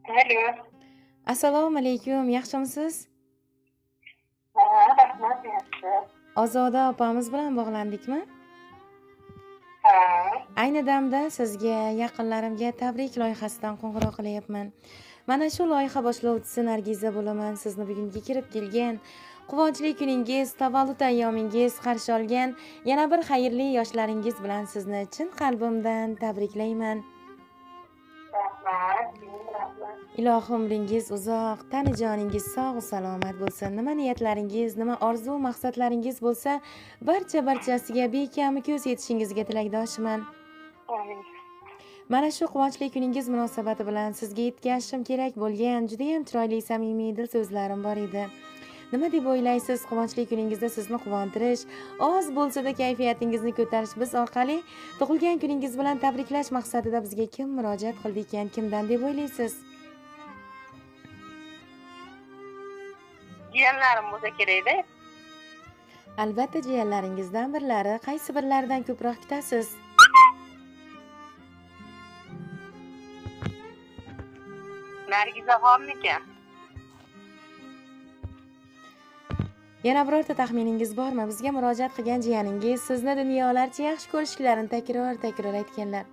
Alo. Assalomu alaykum, yaxshimisiz? Ha, rahmat, yaxshi. Ozoda opamiz bilan bog'landikmi? Ha, Ayni damda sizga yaqinlarimga tabrik loyihasidan qo'ng'iroq qilyapman. Mana shu loyiha boshlovchisi Nargiza bo'laman. Sizni bugungi kirib kelgan quvonchli kuningiz, tavallud ayyomingiz qarshi olgan yana bir xayrli yoshlaringiz bilan sizni chin qalbimdan tabriklayman. rahmat, rahmat. Ilohim umringiz uzoq, tani joningiz sog' salomat bo'lsin. Nima niyatlaringiz, nima orzu maqsadlaringiz bo'lsa, barchasiga bekami ko'z yetishingizga tilakdoshiman. Amin. Mana shu quvonchli kuningiz munosabati bilan sizga yetkazishim kerak bo'lgan juda ham chiroyli samimiy dil so'zlarim bor edi. Nima deb o'ylaysiz? Quvonchli kuningizda sizni quvontirish, oz bo'lsa-da kayfiyatingizni ko'tarish biz orqali tug'ilgan kuningiz bilan tabriklash maqsadida bizga kim murojaat qildi ekan? Kimdan deb o'ylaysiz? Jiyanlarim bo'lsa kerakda. Albatta jiyanlaringizdan birlari. Qaysi birlaridan ko'proq kutasiz? Nargizaxonniki. Yana birorta taxminingiz bormi? Bizga murojaat qilgan jiyaningiz sizni dunyolarcha yaxshi ko'rishlarini takror aytganlar.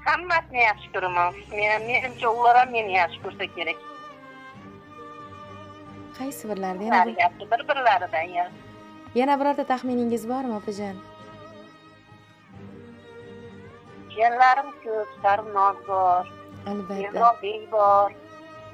Hammasini yaxshi ko'raman. Menimcha ular ham meni yaxshi ko'rsa kerak. Qaysi birlarida? Yaxshi bir-birlaridan yaxshi. Yana birorta taxminingiz bormi, opajon? Jiyanlarim ko'p, Sarvinoz bor, Albatta. Elnobek bor.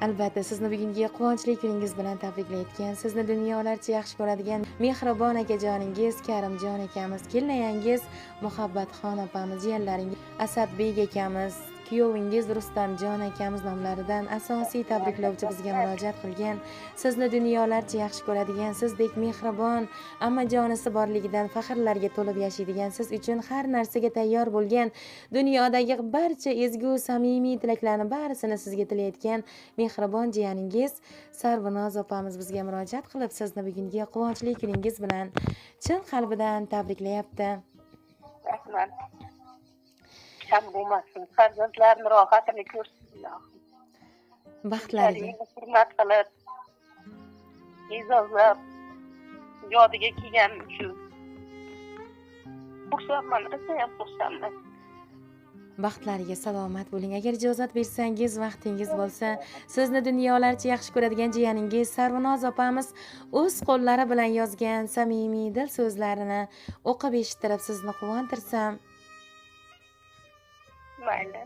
Albatta, sizni bugungi quvonchli kuningiz bilan tabriklayotgan, sizni dunyolarcha yaxshi ko'radigan mehribon akajoningiz Karimjon akamiz, kelinayangiz Muhabbatxon opamiz, jiyanlaringiz Asadbek akamiz, kuyovingiz Rustamjon akamiz nomlaridan asosiy tabriklovchi bizga murojaat qilgan, sizni dunyolarcha yaxshi ko'radigan, sizdek mehribon, ammajonisi borligidan faxrlarga to'lib yashaydigan, siz uchun har narsaga tayyor bo'lgan, dunyodagi barcha ezgu samimiy tilaklarni barisini sizga tilayotgan mehribon jiyaningiz Sarvinoz opamiz bizga murojaat qilib, sizni bugungi quvonchli kuningiz bilan chin qalbidan tabriklayapti. Rahmat. Kam bo'lmasin. Farzandlarni rohatini ko'rsin. Baxtlarga. Hurmat qilib, e'zozlab, yodiga kelgan uchun. Xursandman, ham xursandman. Baxtlariga salomat bo'ling. Agar ijozat bersangiz, vaqtingiz bo'lsa, sizni dunyolarcha yaxshi ko'radigan jiyaningiz Sarvinoz opamiz o'z qo'llari bilan yozgan samimiy dil so'zlarini o'qib eshittirib sizni quvontirsam. Mayli.